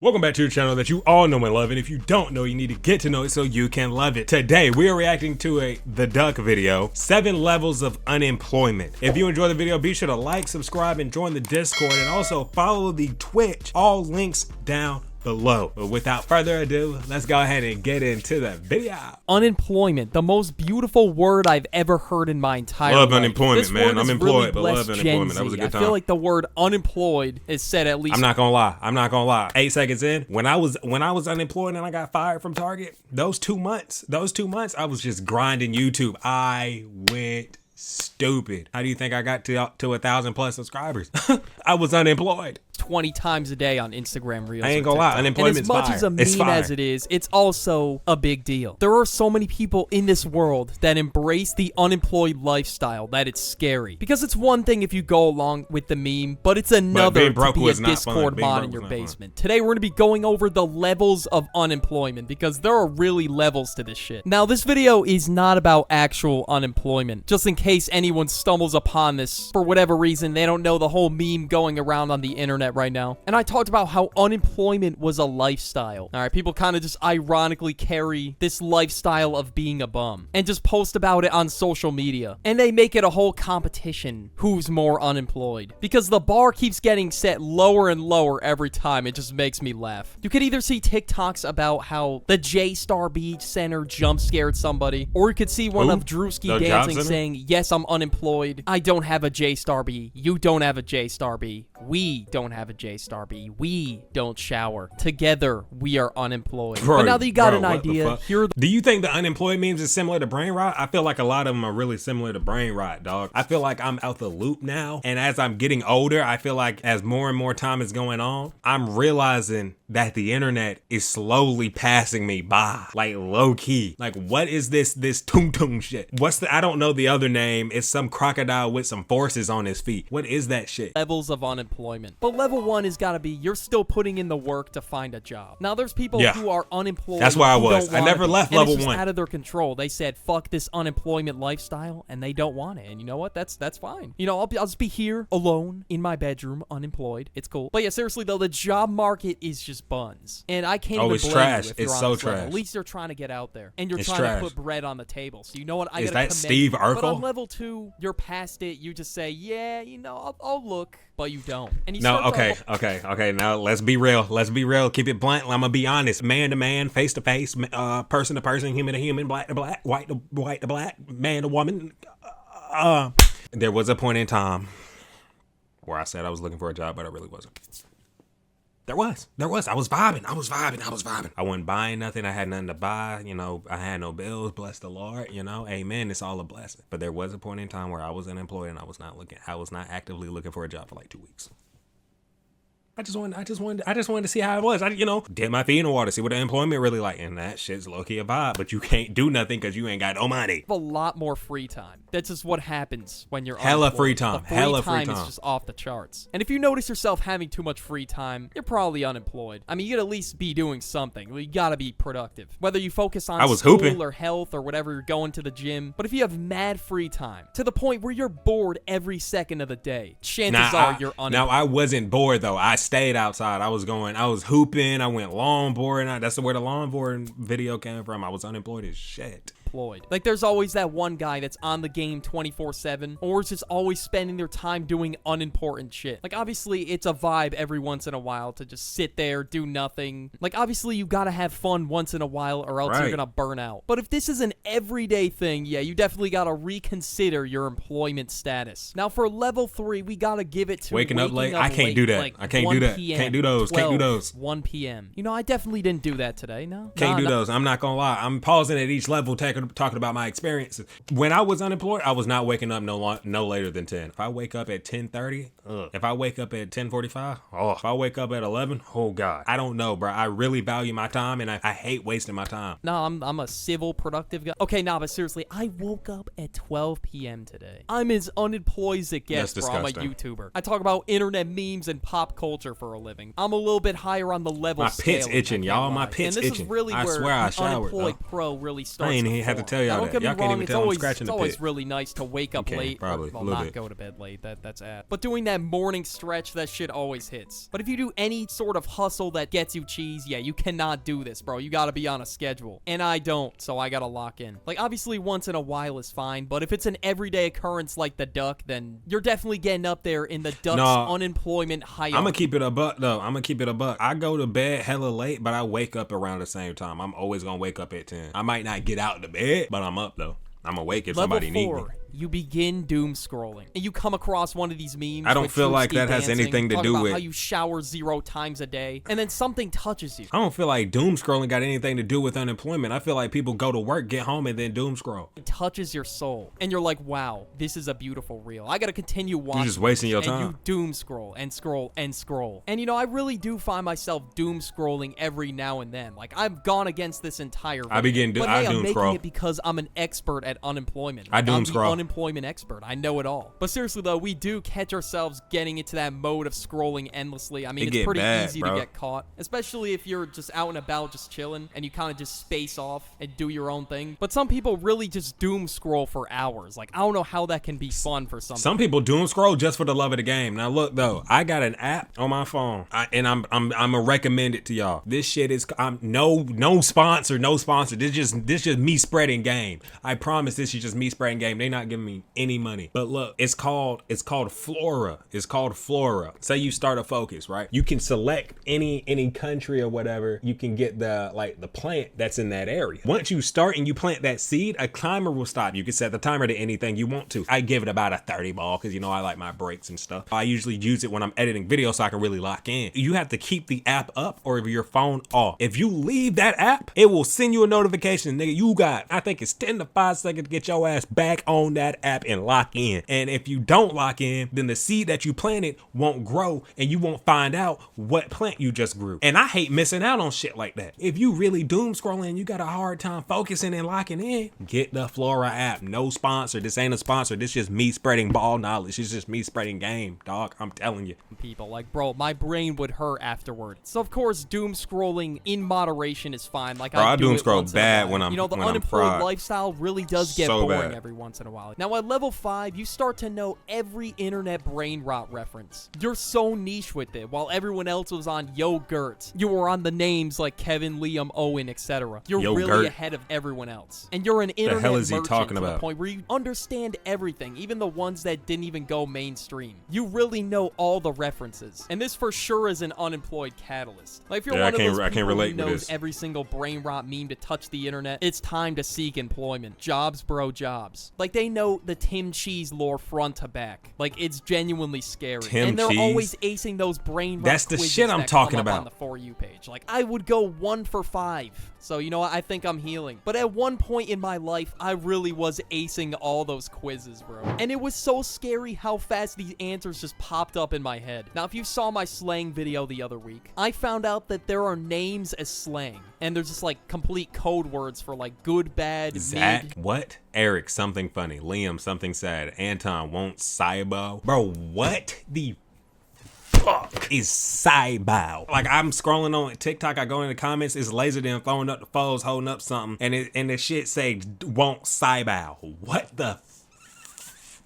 Welcome back to the channel that you all know and love, and if you don't know, you need to get to know it so you can love it. Today, we are reacting to the Duck video, 7 levels of unemployment. If you enjoy the video, be sure to like, subscribe, and join the Discord, and also follow the Twitch. All links down below. But without further ado, let's go ahead and get into the video. Unemployment, the most beautiful word I've ever heard in my entire life. Love unemployment, this man. I'm employed, really but love unemployment. That was a good time. I feel like the word unemployed is said at least. I'm not gonna lie. 8 seconds in, when I was unemployed and I got fired from Target, those 2 months, I was just grinding YouTube. I went stupid. How do you think I got to 1,000+ subscribers? I was unemployed. 20 times a day on Instagram Reels. I ain't gonna lie, unemployment's fire. And as much as a meme as it is, it's also a big deal. There are so many people in this world that embrace the unemployed lifestyle that it's scary. Because it's one thing if you go along with the meme, but it's another to be a Discord mod in your basement. Today we're gonna be going over the levels of unemployment because there are really levels to this shit. Now this video is not about actual unemployment. Just in case anyone stumbles upon this for whatever reason, they don't know the whole meme going around on the internet right now. And I talked about how unemployment was a lifestyle. All right, people kind of just ironically carry this lifestyle of being a bum and just post about it on social media. And they make it a whole competition who's more unemployed because the bar keeps getting set lower and lower every time. It just makes me laugh. You could either see TikToks about how the J-Star Beach Center jump scared somebody, or you could see one of Drewski dancing saying, yes, I'm unemployed. I don't have a J-Star B. You don't have a J-Star B. We don't have a J-Star B. We don't shower. Together, we are unemployed. But now that you got an idea, here are the— Do you think the unemployed memes is similar to brain rot? I feel like a lot of them are really similar to brain rot, dog. I feel like I'm out the loop now, and as I'm getting older, I feel like as more and more time is going on, I'm realizing that the internet is slowly passing me by, like low key. Like, what is this tung tung shit? I don't know the other name. It's some crocodile with some forces on his feet. What is that shit? Levels of unemployment. But level 1 has got to be you're still putting in the work to find a job. Now there's people who are unemployed. That's where I was. I never left level 1. Out of their control. They said fuck this unemployment lifestyle and they don't want it. And you know what? That's fine. You know, I'll just be here alone in my bedroom unemployed. It's cool. But yeah, seriously though, the job market is just buns. And I can't even blame trash. you if it's you're so on trash. Level. At least you're trying to get out there and you're trying to put bread on the table. So you know what? I is gotta that Steve Urkel? But on level 2, you're past it. You just say, yeah, you know, I'll look, but you don't. And you okay. Now let's be real. Keep it blunt. I'm gonna be honest. Man to man, face to face, person to person, human to human, black to black, white to black, man to woman. There was a point in time where I said I was looking for a job, but I really wasn't. There was. I was vibing. I wasn't buying nothing. I had nothing to buy. You know, I had no bills. Bless the Lord. You know, amen. It's all a blessing. But there was a point in time where I was unemployed and I was not actively looking for a job for like 2 weeks. I just wanted to see how it was. I dip my feet in the water, see what the employment really like, and that shit's low-key a vibe. But you can't do nothing because you ain't got no money. A lot more free time. That's just what happens when you're hella free time. The free time is just off the charts. And if you notice yourself having too much free time, you're probably unemployed. I mean, you gotta at least be doing something. You gotta be productive. Whether you focus on school or health or whatever, you're going to the gym. But if you have mad free time to the point where you're bored every second of the day, chances are you're unemployed. Now I wasn't bored though. I stayed outside. I was hooping. I went longboarding. That's where the longboarding video came from. I was unemployed as shit. Like there's always that one guy that's on the game 24/7 or is just always spending their time doing unimportant shit. Like obviously it's a vibe every once in a while to just sit there, do nothing. Like obviously you gotta have fun once in a while or else you're gonna burn out. But if this is an everyday thing, yeah, you definitely gotta reconsider your employment status. Now for level 3, we gotta give it to waking up late. I can't do that. Like I can't do that. Can't do those. 1 p.m. You know, I definitely didn't do that today. No. Can't do those. I'm not gonna lie. I'm pausing at each level, talking about my experiences. When I was unemployed, I was not waking up no later than 10. If I wake up at 10:30, if I wake up at 10:45, if I wake up at 11, oh God. I don't know, bro. I really value my time and I hate wasting my time. No, I'm a civil, productive guy. Okay, nah, but seriously, I woke up at 12 p.m. today. I'm as unemployed as it gets, bro. I'm a YouTuber. I talk about internet memes and pop culture for a living. I'm a little bit higher on the level scale. My pit's itching, y'all. My pit's itching. And this is really where unemployed pro really starts. I ain't even have to tell y'all that. Y'all can't even tell I'm scratching the pit. It's always really nice to wake up late. Well, not go to bed late. That's ad. But doing that that morning stretch, that shit always hits. But if you do any sort of hustle that gets you cheese, yeah, you cannot do this, bro. You gotta be on a schedule. And I don't, so I gotta lock in. Like, obviously, once in a while is fine, but if it's an everyday occurrence like the duck, then you're definitely getting up there in the duck's unemployment hierarchy. I'm gonna keep it a buck, though. I'm gonna keep it a buck. I go to bed hella late, but I wake up around the same time. I'm always gonna wake up at 10. I might not get out of the bed, but I'm up, though. I'm awake if somebody needs me. You begin doom scrolling, and you come across one of these memes. I don't feel like that has anything to do with how you shower 0 times a day, and then something touches you. I don't feel like doom scrolling got anything to do with unemployment. I feel like people go to work, get home, and then doom scroll. It touches your soul, and you're like, wow, this is a beautiful reel. I gotta continue watching. You're just wasting your time. And you doom scroll and scroll and scroll. And you know, I really do find myself doom scrolling every now and then. Like, I've gone against this entire video. I'm making it because I'm an expert at unemployment. I doom scroll. I'm the unemployment expert. I know it all. But seriously though, we do catch ourselves getting into that mode of scrolling endlessly. I mean, it's pretty easy to get caught, especially if you're just out and about just chilling and you kind of just space off and do your own thing. But some people really just doom scroll for hours. Like, I don't know how that can be fun for some people doom scroll just for the love of the game. Now look though, I got an app on my phone, and I'm gonna recommend it to y'all. This shit is no sponsor. This just me spreading game. I promise this is just me spreading game. They not giving me any money. But look, it's called Flora. It's called Flora. Say you start a focus, right? You can select any country or whatever. You can get the plant that's in that area. Once you start and you plant that seed, a timer will stop. You can set the timer to anything you want to. I give it about a 30 ball because you know I like my breaks and stuff. I usually use it when I'm editing video so I can really lock in. You have to keep the app up or your phone off. If you leave that app, it will send you a notification, nigga. You got, I think it's 10 to 5 seconds to get your ass back on that app and lock in. And if you don't lock in, then the seed that you planted won't grow and you won't find out what plant you just grew. And I hate missing out on shit like that. If you really doom scrolling, you got a hard time focusing and locking in, get the Flora app. No sponsor. This ain't a sponsor. This just me spreading ball knowledge. It's just me spreading game, dog. I'm telling you. People like, bro, my brain would hurt afterward. So of course, doom scrolling in moderation is fine. Like, bro, I doom scroll bad when I'm, you know, the unemployed lifestyle really does get boring every once in a while. Now at level 5, you start to know every internet brain rot reference. You're so niche with it. While everyone else was on yogurt, you were on the names like Kevin, Liam, Owen, etc. You're really ahead of everyone else. And you're an internet merchant to the point where you understand everything, even the ones that didn't even go mainstream. You really know all the references. And this for sure is an unemployed catalyst. Like, if you're one of those people who knows every single brain rot meme to touch the internet, it's time to seek employment. Jobs, bro, jobs. Like, they know the Tim Cheese lore front to back. Like, it's genuinely scary. And they're always acing those brain rot That's the shit I'm talking about on the For You page. Like, I would go 1 for 5. So, you know what? I think I'm healing. But at one point in my life, I really was acing all those quizzes, bro. And it was so scary how fast these answers just popped up in my head. Now, if you saw my slang video the other week, I found out that there are names as slang. And there's just, like, complete code words for, like, good, bad, Zach, mid. what? Eric, something funny. Liam, something sad. Anton, won't Cybo. Bro, what the fuck is Cybo? Like, I'm scrolling on TikTok, I go in the comments, it's laser them throwing up the foes, holding up something, and the shit say, won't Cybo. What the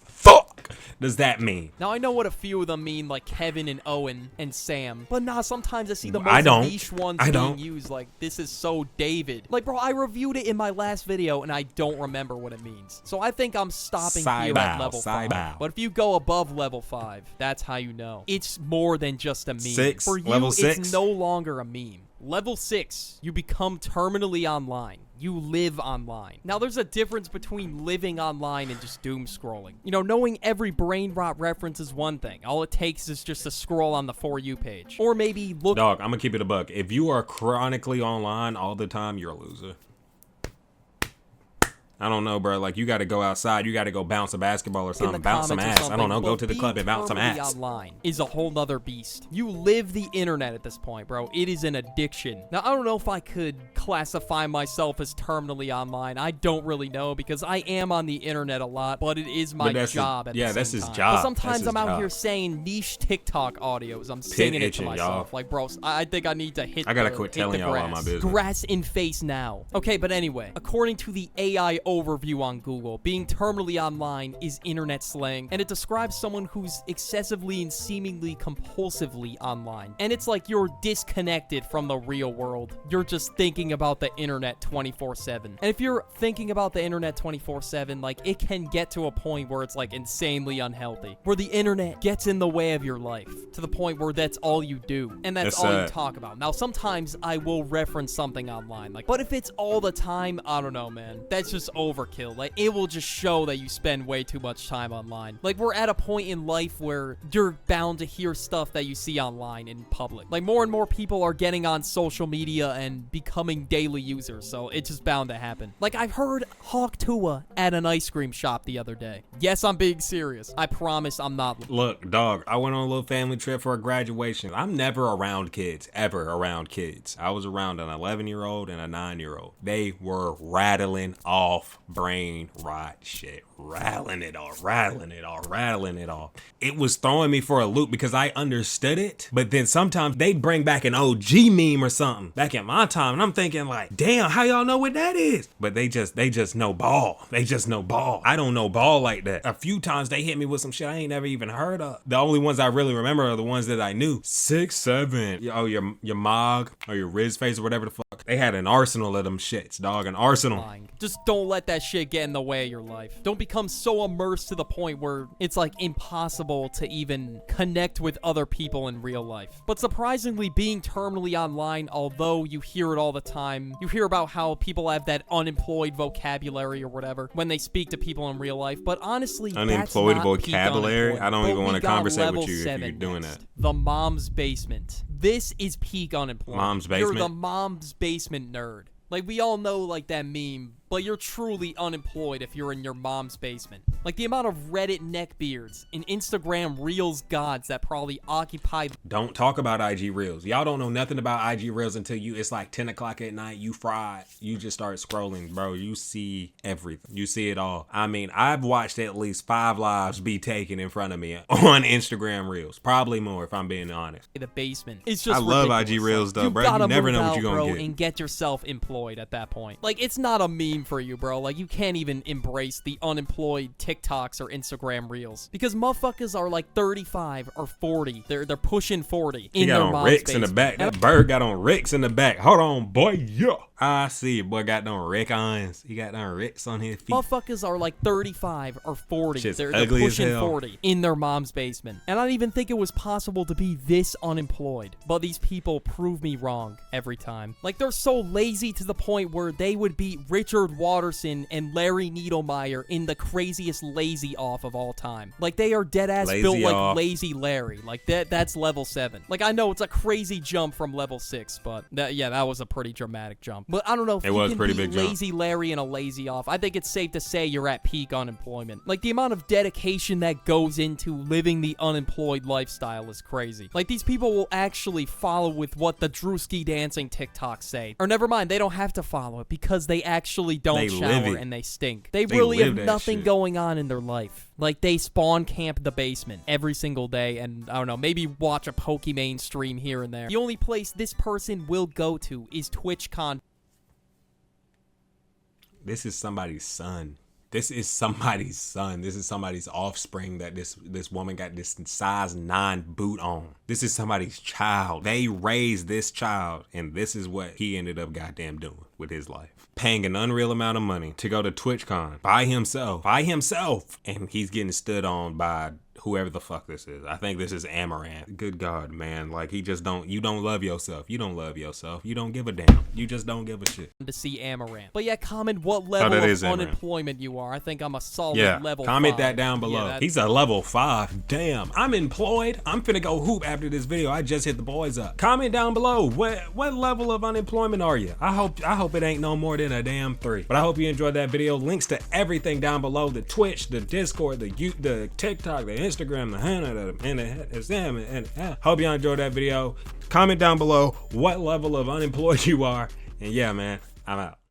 fuck does that mean? Now, I know what a few of them mean, like Kevin and Owen and Sam. But nah, sometimes I see the most niche ones being used, like, this is so David. Like, bro, I reviewed it in my last video, and I don't remember what it means. So I think I'm stopping here at level 5. But if you go above level 5, that's how you know. It's more than just a meme. For you, level 6? It's no longer a meme. Level 6, you become terminally online. You live online. Now, there's a difference between living online and just doom scrolling. You know, knowing every brain rot reference is one thing. All it takes is just to scroll on the For You page. Or maybe look... Dog, I'm gonna keep it a buck. If you are chronically online all the time, you're a loser. I don't know, bro. Like, you got to go outside. You got to go bounce a basketball or something. Bounce some ass. I don't know. Go to the club and bounce some ass. Online is a whole nother beast. You live the internet at this point, bro. It is an addiction. Now, I don't know if I could classify myself as terminally online. I don't really know because I am on the internet a lot, but it is my job at the same time. That's his job. But sometimes I'm out here saying niche TikTok audios. I'm singing it to myself. Like, bro, I think I need to hit I got to quit telling y'all all my business. Grass in face now. Okay, but anyway, according to the AI overview on Google. Being terminally online is internet slang, and it describes someone who's excessively and seemingly compulsively online. And it's like you're disconnected from the real world. You're just thinking about the internet 24/7. And if you're thinking about the internet 24/7, like, it can get to a point where it's like insanely unhealthy, where the internet gets in the way of your life to the point where that's all you do and that's all you talk about. Now, sometimes I will reference something online, like, but if it's all the time, I don't know, man, that's just overkill. Like, it will just show that you spend way too much time online. Like, we're at a point in life where you're bound to hear stuff that you see online in public. Like, more and more people are getting on social media and becoming daily users, so it's just bound to happen. Like, I heard Hawk Tuah at an ice cream shop the other day. Yes, I'm being serious. I promise I'm not. Look, dog, I went on a little family trip for a graduation. I'm never around kids, ever around kids. I was around an 11-year-old and a 9-year-old. They were rattling off brain rot shit. Rattling it off. It was throwing me for a loop because I understood it, but then sometimes they bring back an OG meme or something back in my time, and I'm thinking like, damn, how y'all know what that is? But they just know ball. They just know ball. I don't know ball like that. A few times they hit me with some shit I ain't never even heard of. The only ones I really remember are the ones that I knew. 6'7". Oh, your Mog or your Riz Face or whatever the fuck. They had an arsenal of them shits, dog. An arsenal. Just don't let that shit get in the way of your life. Don't become so immersed to the point where it's like impossible to even connect with other people in real life. But surprisingly, being terminally online, although you hear it all the time, you hear about how people have that unemployed vocabulary or whatever when they speak to people in real life. But honestly, unemployed that's not vocabulary? peak I don't even want to conversate with level you if 7 you're doing next. that. The mom's basement. This is peak unemployment. Mom's basement? You're the mom's basement nerd. Like, we all know, like, that meme, but you're truly unemployed if you're in your mom's basement. Like, the amount of Reddit neckbeards and Instagram Reels gods that probably occupy. Don't talk about IG Reels. Y'all don't know nothing about IG Reels until it's like 10 o'clock at night. You fried. You just start scrolling, bro. You see everything. You see it all. I mean, I've watched at least 5 lives be taken in front of me on Instagram Reels. Probably more, if I'm being honest. The basement. It's just I love ridiculous. IG Reels, though, You bro. You never know what you're bro, going to get. And get yourself employed at that point. Like, it's not a meme for you, bro. Like, you can't even embrace the unemployed TikToks or Instagram Reels because motherfuckers are like 35 or 40. They're pushing 40 in He got their on mom's Ricks basement. in the back. That bird got on Ricks in the back. Hold on, boy. Yeah. I see it. Boy got them Rick irons. He got them Ricks on his feet. Motherfuckers are like 35 or 40. Shit's They're ugly as pushing hell. 40 in their mom's basement. And I didn't even think it was possible to be this unemployed. But these people prove me wrong every time. Like, they're so lazy to the point where they would beat Richard Watterson and Larry Needlemeyer in the craziest lazy off of all time. Like, they are dead ass Lazy built like off. Lazy Larry. Like, that's level 7. Like, I know it's a crazy jump from level 6, but that was a pretty dramatic jump. But I don't know if It you was can pretty beat big jump. Lazy Larry and a lazy off. I think it's safe to say you're at peak unemployment. Like, the amount of dedication that goes into living the unemployed lifestyle is crazy. Like, these people will actually follow with what the Drewski dancing TikToks say. Or never mind, they don't have to follow it because they actually don't They live shower it. and they stink. They They really live have that nothing shit. going on in their life. Like, they spawn camp the basement every single day and, I don't know, maybe watch a Pokemon stream here and there. The only place this person will go to is TwitchCon. This is somebody's son. This is somebody's son. This is somebody's offspring that this woman got this size 9 boot on. This is somebody's child. They raised this child, and this is what he ended up goddamn doing with his life. Paying an unreal amount of money to go to TwitchCon by himself, and he's getting stood on by whoever the fuck this is. I think this is Amaranth. Good God, man. Like, you don't love yourself. You don't love yourself. You don't give a damn. You just don't give a shit. To see Amaranth. But yeah, comment what level that of is Amaranth. unemployment you are. I think I'm a solid Yeah, level comment 5. that down below. Yeah, He's a level 5. Damn, I'm employed. I'm finna go hoop after this video. I just hit the boys up. Comment down below. What level of unemployment are you? I hope it ain't no more than a damn 3. But I hope you enjoyed that video. Links to everything down below: the Twitch, the Discord, the TikTok, the Instagram, the Hannah, and hope y'all enjoyed that video. Comment down below what level of unemployed you are. And yeah, man, I'm out.